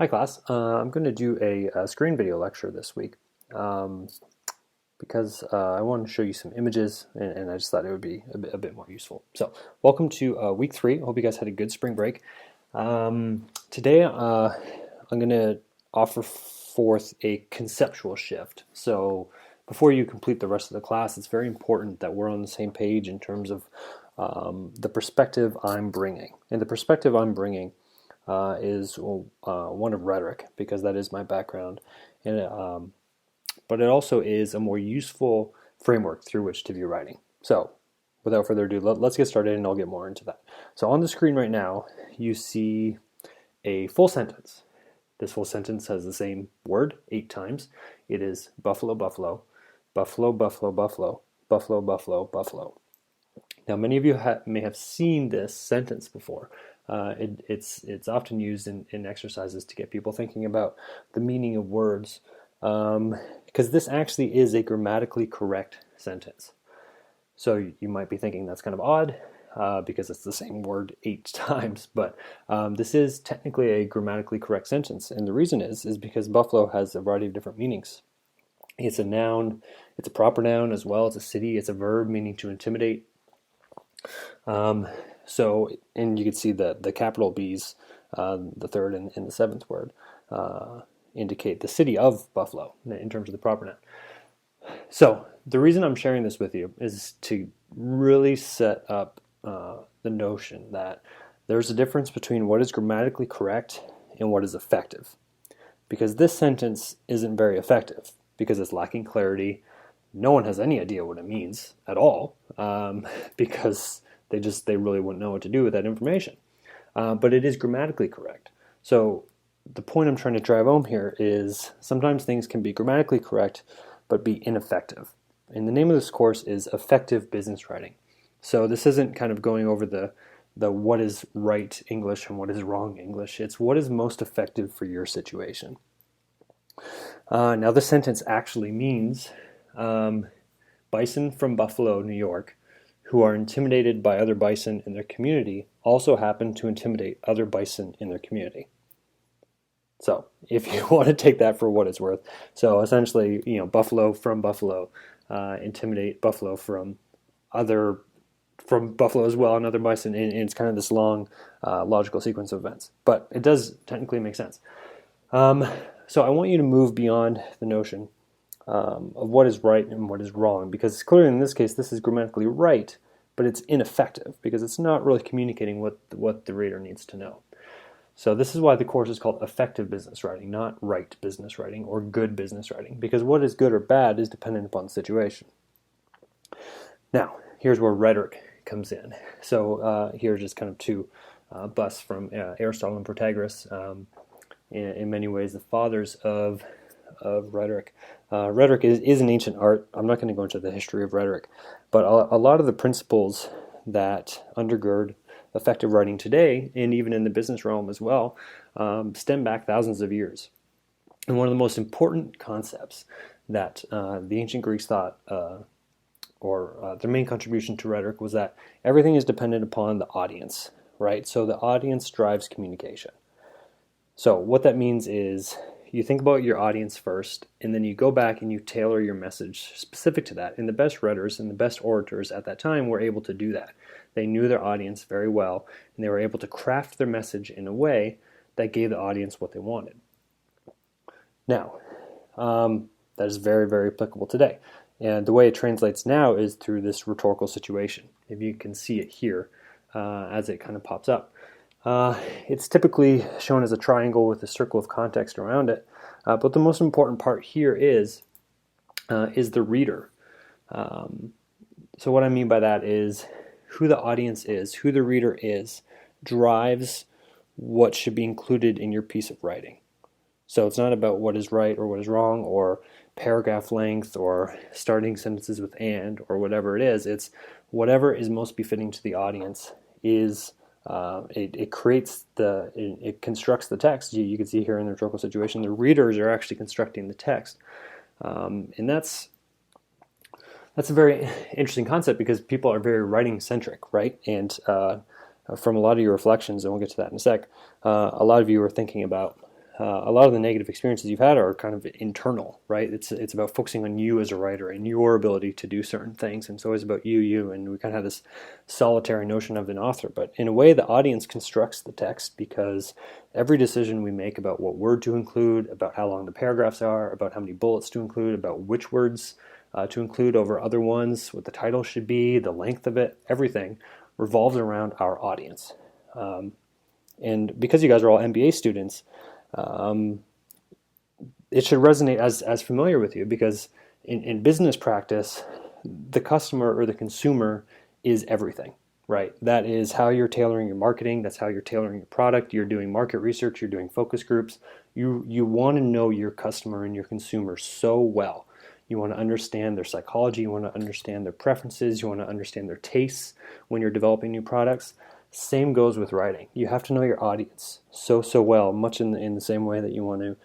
Hi class, I'm going to do a screen video lecture this week because I want to show you some images and I just thought it would be a bit more useful. So welcome to week 3. Hope you guys had a good spring break. Today I'm going to offer forth a conceptual shift. So before you complete the rest of the class, it's very important that we're on the same page in terms of the perspective I'm bringing. And the perspective I'm bringing is one of rhetoric, because that is my background, and but it also is a more useful framework through which to view writing. So without further ado, let's get started and I'll get more into that. So on the screen right now you see a full sentence. This full sentence has the same word 8 times. It is buffalo, buffalo, buffalo, buffalo, buffalo, buffalo, buffalo, buffalo. Now many of you may have seen this sentence before. It's often used in exercises to get people thinking about the meaning of words, because this actually is a grammatically correct sentence. So you might be thinking that's kind of odd because it's the same word 8 times, but this is technically a grammatically correct sentence, and the reason is because buffalo has a variety of different meanings. It's a noun, it's a proper noun as well, it's a city, it's a verb meaning to intimidate. So, and you can see the capital B's, the third and the seventh word, indicate the city of Buffalo in terms of the proper noun. So the reason I'm sharing this with you is to really set up the notion that there's a difference between what is grammatically correct and what is effective. Because this sentence isn't very effective because it's lacking clarity. No one has any idea what it means at all, because they really wouldn't know what to do with that information. But it is grammatically correct. So the point I'm trying to drive home here is sometimes things can be grammatically correct but be ineffective. And the name of this course is Effective Business Writing. So this isn't kind of going over the what is right English and what is wrong English. It's what is most effective for your situation. Now this sentence actually means bison from Buffalo, New York, who are intimidated by other bison in their community, also happen to intimidate other bison in their community. So if you want to take that for what it's worth, so essentially, Buffalo from Buffalo intimidate Buffalo from Buffalo as well, and other bison, and it's kind of this long logical sequence of events. But it does technically make sense. So I want you to move beyond the notion of what is right and what is wrong, because clearly in this case this is grammatically right, but it's ineffective because it's not really communicating what the reader needs to know. So this is why the course is called Effective Business Writing, not right business writing or good business writing, because what is good or bad is dependent upon the situation. Now, here's where rhetoric comes in. So here's just kind of two busts from Aristotle and Protagoras, in many ways the fathers of rhetoric. Rhetoric is an ancient art. I'm not going to go into the history of rhetoric, but a lot of the principles that undergird effective writing today, and even in the business realm as well, stem back thousands of years. And one of the most important concepts that the ancient Greeks thought, or their main contribution to rhetoric, was that everything is dependent upon the audience, right? So the audience drives communication. So what that means is you think about your audience first, and then you go back and you tailor your message specific to that. And the best writers and the best orators at that time were able to do that. They knew their audience very well, and they were able to craft their message in a way that gave the audience what they wanted. Now, that is very, very applicable today. And the way it translates now is through this rhetorical situation. If you can see it here as it kind of pops up. It's typically shown as a triangle with a circle of context around it, but the most important part here is the reader. So what I mean by that is who the audience is, who the reader is, drives what should be included in your piece of writing. So it's not about what is right or what is wrong, or paragraph length, or starting sentences with and, or whatever it is. It's whatever is most befitting to the audience is. It constructs the text. You can see here in the rhetorical situation, the readers are actually constructing the text, and that's a very interesting concept because people are very writing centric, right? And from a lot of your reflections, and we'll get to that in a sec, a lot of you are thinking about a lot of the negative experiences you've had are kind of internal, right? It's about focusing on you as a writer and your ability to do certain things, and it's always about you, and we kind of have this solitary notion of an author. But in a way, the audience constructs the text, because every decision we make about what word to include, about how long the paragraphs are, about how many bullets to include, about which words to include over other ones, what the title should be, the length of it, everything revolves around our audience. And because you guys are all MBA students, it should resonate as familiar with you, because in business practice, the customer or the consumer is everything, right? That is how you're tailoring your marketing. That's how you're tailoring your product. You're doing market research. You're doing focus groups. You want to know your customer and your consumer so well. You want to understand their psychology. You want to understand their preferences. You want to understand their tastes when you're developing new products. Same goes with writing. You have to know your audience so well, much in the same way that you want to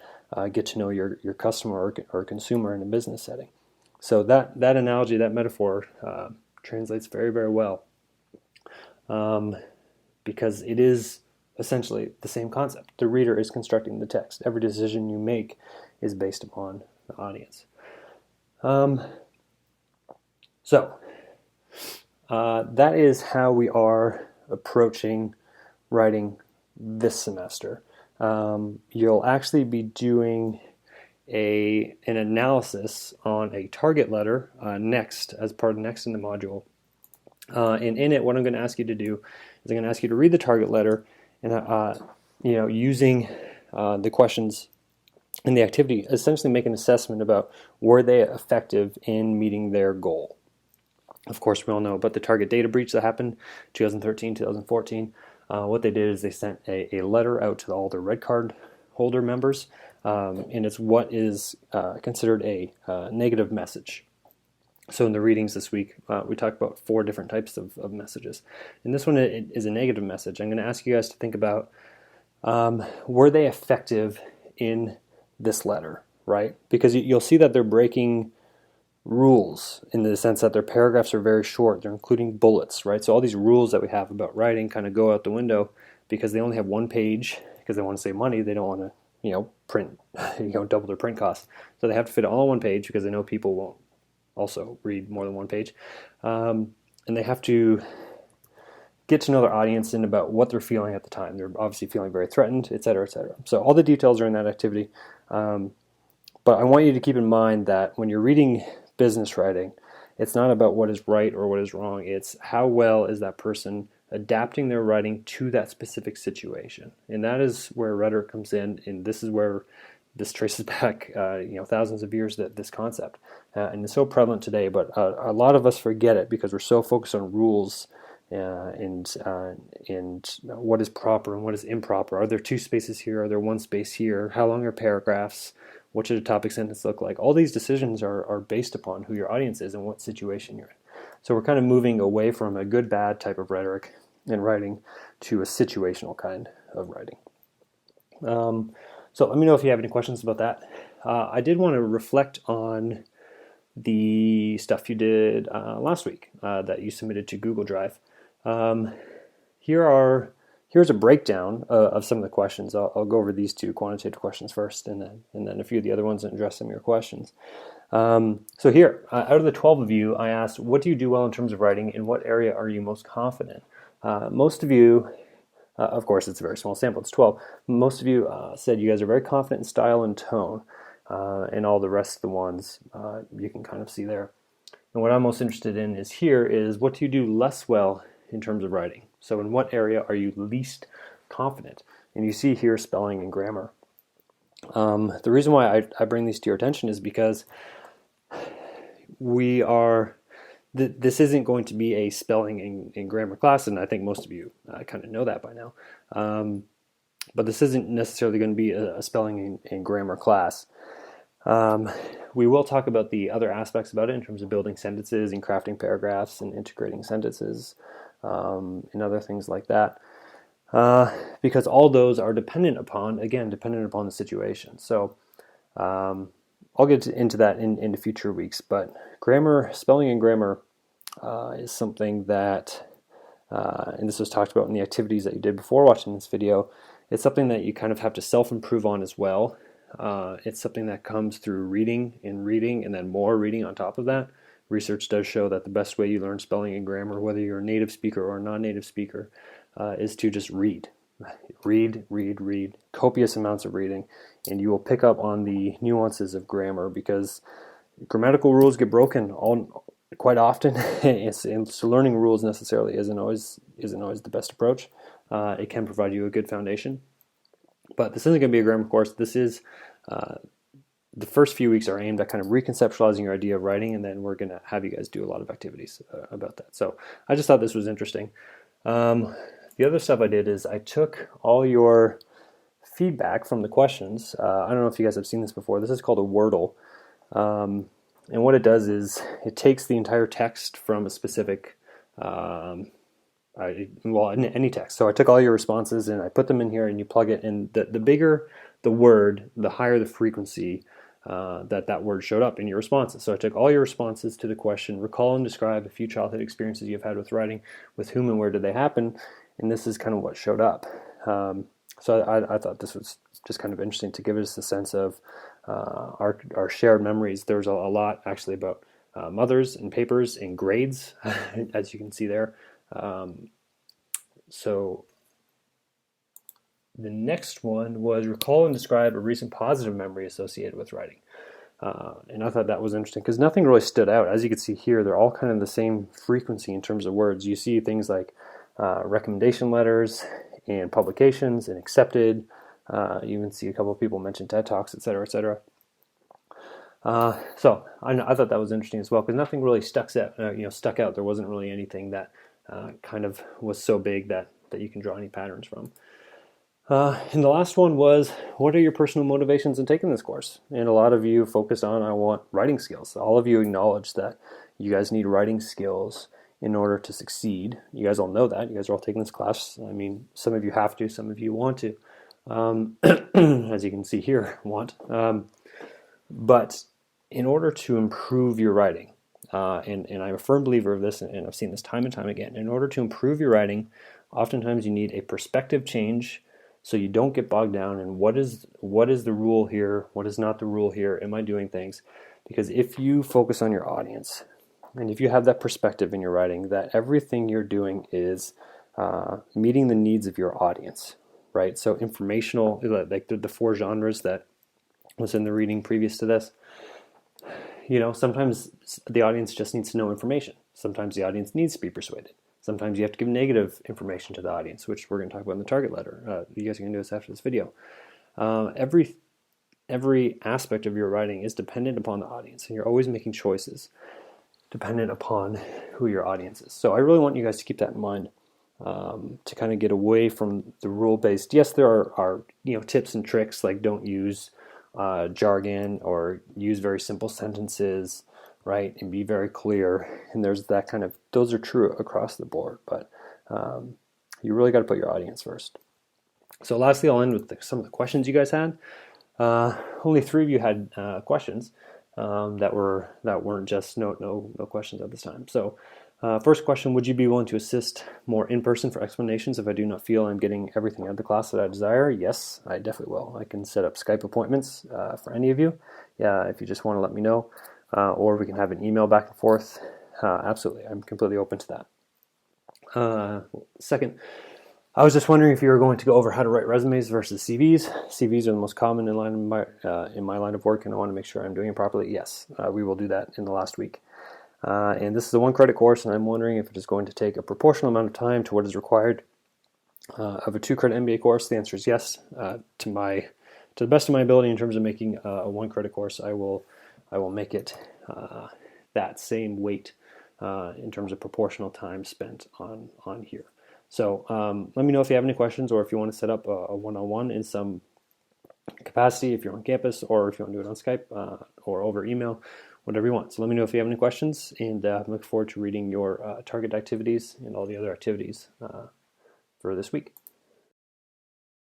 get to know your customer or consumer in a business setting. So that analogy, that metaphor, translates very, very well, because it is essentially the same concept. The reader is constructing the text. Every decision you make is based upon the audience. So that is how we are approaching writing this semester. You'll actually be doing an analysis on a target letter next, as part of next in the module. And in it, what I'm going to ask you to do is I'm going to ask you to read the target letter, and using the questions and the activity, essentially make an assessment about were they effective in meeting their goal. Of course, we all know about the target data breach that happened 2013, 2014. What they did is they sent a letter out to all their red card holder members, and it's what is considered a negative message. So in the readings this week, we talked about 4 different types of messages. And this one is a negative message. I'm going to ask you guys to think about, were they effective in this letter, right? Because you'll see that they're breaking rules in the sense that their paragraphs are very short. They're including bullets, right? So all these rules that we have about writing kind of go out the window because they only have one page, because they want to save money. They don't want to, print, double their print costs. So they have to fit it all on one page because they know people won't also read more than one page. And they have to get to know their audience and about what they're feeling at the time. They're obviously feeling very threatened, et cetera, et cetera. So all the details are in that activity. But I want you to keep in mind that when you're reading business writing, it's not about what is right or what is wrong. It's how well is that person adapting their writing to that specific situation. And that is where rhetoric comes in, and this is where this traces back thousands of years, this concept. And it's so prevalent today, but a lot of us forget it because we're so focused on rules and what is proper and what is improper. Are there 2 spaces here? Are there 1 space here? How long are paragraphs? What should a topic sentence look like? All these decisions are based upon who your audience is and what situation you're in. So we're kind of moving away from a good, bad type of rhetoric and writing to a situational kind of writing. So let me know if you have any questions about that. I did want to reflect on the stuff you did last week that you submitted to Google Drive. Here's a breakdown of some of the questions. I'll go over these 2 quantitative questions first, and then a few of the other ones and address some of your questions. So here, out of the 12 of you, I asked, what do you do well in terms of writing? In what area are you most confident? Most of you, of course, it's a very small sample, it's 12. Most of you said you guys are very confident in style and tone, and all the rest of the ones you can kind of see there. And what I'm most interested in is what do you do less well in terms of writing? So in what area are you least confident? And you see here spelling and grammar. The reason why I bring these to your attention is because this isn't going to be a spelling and grammar class, and I think most of you kind of know that by now. But this isn't necessarily going to be a spelling and grammar class. We will talk about the other aspects about it in terms of building sentences and crafting paragraphs and integrating sentences and other things like that. Because all those are dependent upon the situation. So I'll get into that in the future weeks. But spelling and grammar is something that, and this was talked about in the activities that you did before watching this video, It's something that you kind of have to self-improve on as well. It's something that comes through reading and then more reading on top of that. Research does show that the best way you learn spelling and grammar, whether you're a native speaker or a non-native speaker, is to just read. Read, copious amounts of reading, and you will pick up on the nuances of grammar, because grammatical rules get broken quite often, and so learning rules necessarily isn't always the best approach. It can provide you a good foundation, but this isn't going to be a grammar course. This is the first few weeks are aimed at kind of reconceptualizing your idea of writing, and then we're going to have you guys do a lot of activities about that. So I just thought this was interesting. The other stuff I did is I took all your feedback from the questions. I don't know if you guys have seen this before. This is called a Wordle. And what it does is it takes the entire text from a specific, any text. So I took all your responses and I put them in here, and you plug it, and the bigger the word, the higher the frequency that word showed up in your responses. So I took all your responses to the question, recall and describe a few childhood experiences you've had with writing, with whom and where did they happen, and this is kind of what showed up. So I thought this was just kind of interesting to give us a sense of our shared memories. There was a lot actually about mothers and papers and grades, as you can see there. So the next one was recall and describe a recent positive memory associated with writing. And I thought that was interesting because nothing really stood out. As you can see here, they're all kind of the same frequency in terms of words. You see things like recommendation letters and publications and accepted. You even see a couple of people mention TED Talks, etc., etc. So I thought that was interesting as well because nothing really stuck out. There wasn't really anything that kind of was so big that you can draw any patterns from. And the last one was, what are your personal motivations in taking this course? And a lot of you focused on, I want writing skills. All of you acknowledge that you guys need writing skills in order to succeed. You guys all know that. You guys are all taking this class. I mean, some of you have to, some of you want to. As you can see here, want. But in order to improve your writing, and I'm a firm believer of this, and I've seen this time and time again, in order to improve your writing, oftentimes you need a perspective change so you don't get bogged down in what is the rule here, what is not the rule here, am I doing things? Because if you focus on your audience, and if you have that perspective in your writing, that everything you're doing is meeting the needs of your audience, right? So informational, like the 4 genres that was in the reading previous to this, sometimes the audience just needs to know information. Sometimes the audience needs to be persuaded. Sometimes you have to give negative information to the audience, which we're going to talk about in the target letter. You guys are going to do this after this video. Every aspect of your writing is dependent upon the audience, and you're always making choices dependent upon who your audience is. So I really want you guys to keep that in mind, to kind of get away from the rule-based. Yes, there are tips and tricks, like don't use jargon or use very simple sentences, right, and be very clear. And there's that kind of, those are true across the board, but you really got to put your audience first. So lastly, I'll end with some of the questions you guys had. Only 3 of you had questions that weren't just no questions at this time. So first question, would you be willing to assist more in person for explanations if I do not feel I'm getting everything out of the class that I desire? Yes, I definitely will. I can set up Skype appointments for any of you. If you just want to let me know, or we can have an email back and forth. Absolutely, I'm completely open to that. Second, I was just wondering if you were going to go over how to write resumes versus CVs. CVs are the most common in my line of work, and I want to make sure I'm doing it properly. Yes, we will do that in the last week. And this is a 1-credit course, and I'm wondering if it is going to take a proportional amount of time to what is required of a 2-credit MBA course. The answer is yes. To the best of my ability in terms of making a 1-credit course, I will make it that same weight in terms of proportional time spent on here. So let me know if you have any questions, or if you want to set up a one-on-one in some capacity, if you're on campus, or if you want to do it on Skype or over email, whatever you want. So let me know if you have any questions, and I look forward to reading your target activities and all the other activities for this week.